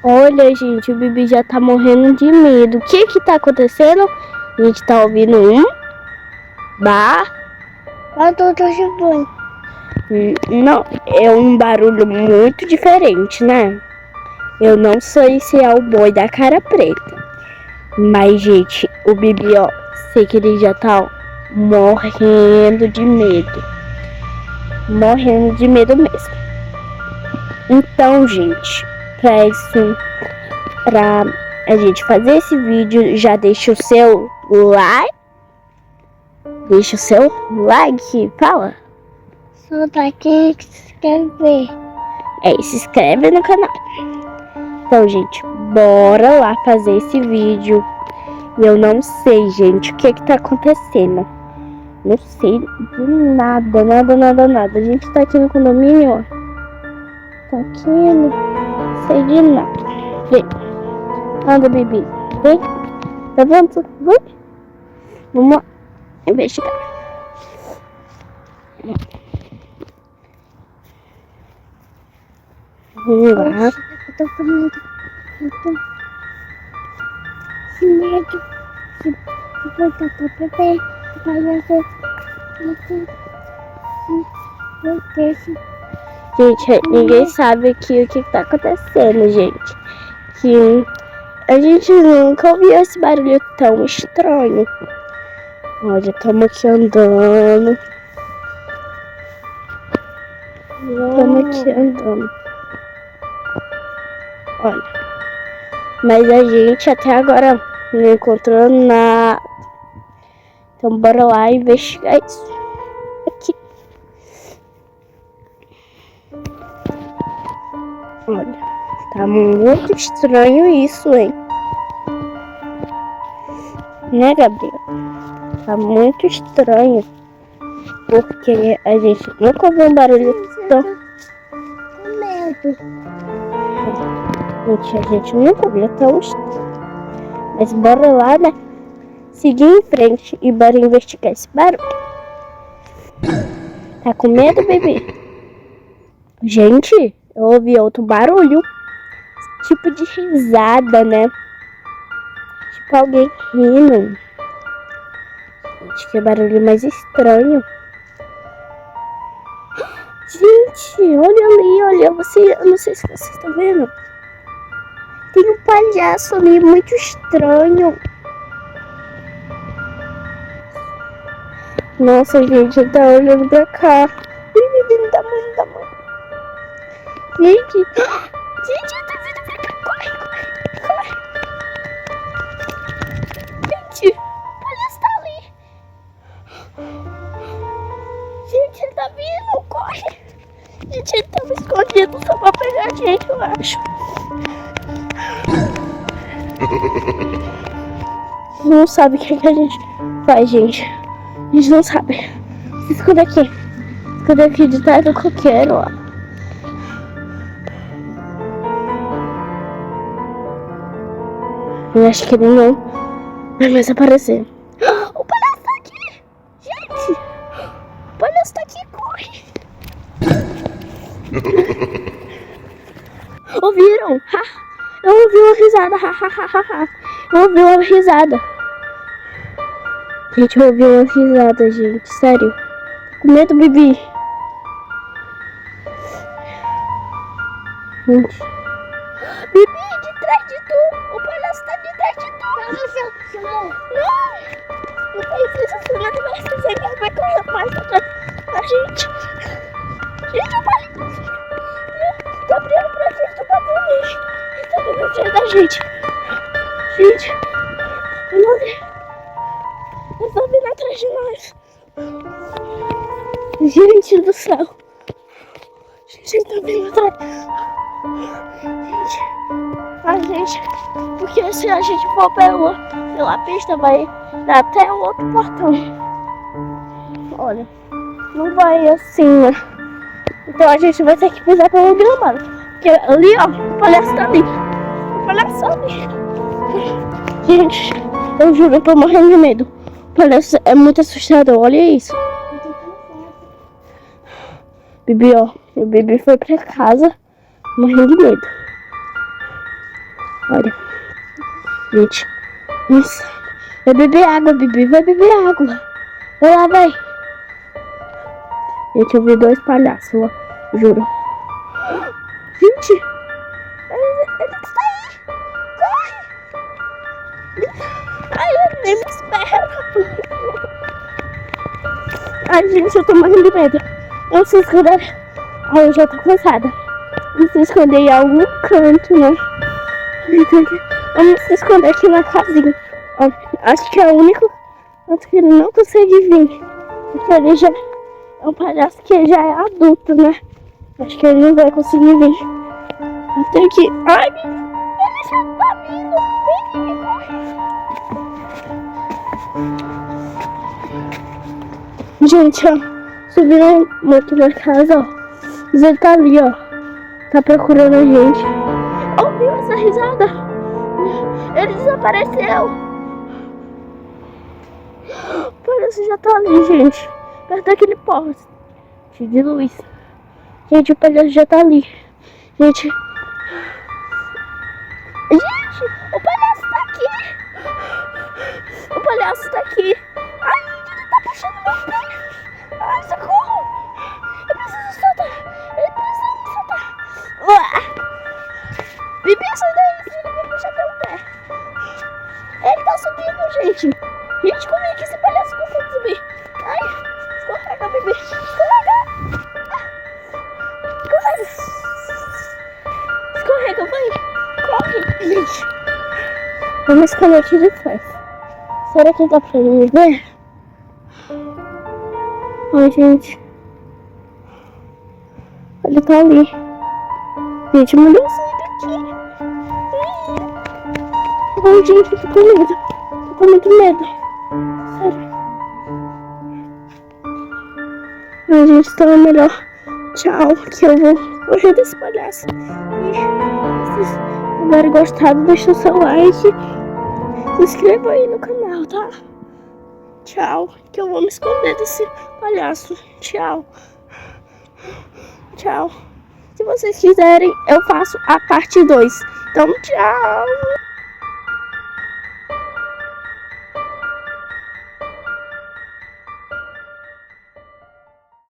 Olha, gente, o Bibi já tá morrendo de medo. O que que tá acontecendo? A gente tá ouvindo um Não, é um barulho muito diferente, né? Eu não sei se é o boi da cara preta. Mas, gente, o Bibi, ó, sei que ele já tá morrendo de medo. Morrendo de medo mesmo. Então, gente, pra a gente fazer esse vídeo, já deixa o seu like. Deixa o seu like, fala. Só daqui que se inscrever. Se inscreve no canal. Então, gente, bora lá fazer esse vídeo. Eu não sei, gente, o que tá acontecendo. Não sei de nada. A gente tá aqui no condomínio, ó. Tá aqui, não sei de nada. Vem. Anda, Bibi. Vem. Tá vendo? Vem. Vamos lá investigar. Vamos lá. Eu tô com medo. Que medo. Se voltar pra bebê, vai fazer. Gente, ninguém sabe aqui o que tá acontecendo, gente. Que a gente nunca ouviu esse barulho tão estranho. Olha, estamos aqui andando. Olha. Mas a gente até agora não encontrou nada. Então bora lá investigar isso. Aqui. Olha, tá muito estranho isso, hein? Né, Gabriel? Tá muito estranho. Porque a gente nunca ouviu um barulho tão... Com medo. Gente, a gente nunca ouviu tão estranho. Mas bora lá, né? Seguir em frente e bora investigar esse barulho. Tá com medo, bebê? Gente, eu ouvi outro barulho. Tipo de risada, né? Tipo alguém rindo. Gente, que barulho mais estranho. Gente, olha ali, olha. Eu não sei se vocês estão vendo. Tem um palhaço ali muito estranho. Nossa, gente, ele tá olhando pra cá. Menino da mãe. Gente, eu tô vendo pra cá. Corre. Gente, o palhaço tá ali. Gente, ele tá vindo, corre. Gente, ele tava escondido só pra pegar a gente, eu acho. Não sabe o que a gente faz, gente. A gente não sabe. Se esconde aqui. Esconde aqui de trás do coqueiro, ó. Eu acho que ele não vai mais aparecer. O palhaço tá aqui! Gente! O palhaço tá aqui, corre! Ouviram? Eu ouvi uma risada. Eu ouvi uma risada. Gente, eu ouvi uma risada, gente. Sério. Com medo, Bibi. Gente. Bibi, de trás de tu. O palhaço tá de trás de tu. Não. Não faz isso, senão ele vai fazer. Ele vai correr mais atrás da gente. Gente, o palhaço. Gabriel, pra frente do bagulho. Ele tá vindo atrás da gente. Gente. Eu não vi. Ele tá vindo atrás de nós. Gente do céu. Gente, ele tá vindo atrás. Gente, porque se a gente for pela pista, vai dar até o outro portão. Olha, não vai assim, né? Então a gente vai ter que pisar pelo gramado. Porque ali, ó, o palhaço tá ali. O palhaço tá ali. Gente, eu juro, eu tô morrendo de medo. O palhaço é muito assustador, olha isso. Bibi, ó, o Bibi foi pra casa morrendo de medo. Olha. Gente. Nossa. Vai beber água, Bibi. Vai beber água. Vai lá, vai. Gente, eu vi 2 palhaços lá. Juro. Gente. Ele está aí. Corre. Ai, ele nem me espera. Ai, gente, eu tô morrendo de medo. Vamos se esconder. Ai, eu já tô cansada. Vamos se esconder em algum canto, né? Vamos se esconder aqui na casinha. Ó, acho que é o único canto que ele não consegue vir. Porque ele já é um palhaço que já é adulto, né? Acho que ele não vai conseguir vir. Eu tenho que... Ai, ele já tá vindo. Vem, corre. Gente, ó. Subiram muito na casa, ó. Mas ele tá ali, ó. Tá procurando a gente. Ouviu essa risada? Ele desapareceu. Parece que já tá ali, gente. Perto daquele poste de luz. Gente, o palhaço já tá ali. Gente. Gente, o palhaço tá aqui. O palhaço tá aqui. Ai, ele tá puxando meu pé. Ai, socorro. Eu preciso soltar. Ele precisa me soltar. Bibi, sai daí, senão ele vai puxar meu pé. Ele tá subindo, gente. Gente, como é que esse palhaço consegue subir? Ai, escorrega, Bibi. Escorrega. Escorrega, vai. Corre, gente. Vamos escolher aqui de trás. Será que dá pra me ver? Ai, gente. Ele tá ali. Gente, mandou sair daqui. Ai, gente, eu tô com medo. Tô com muito medo. Sério. Ai, gente, então é melhor. Tchau, que eu vou correr desse palhaço. E se vocês tiverem gostado, deixa o seu like. Se inscreva aí no canal, tá? Tchau, que eu vou me esconder desse palhaço. Tchau. Tchau. Se vocês quiserem, eu faço a parte 2. Então, tchau.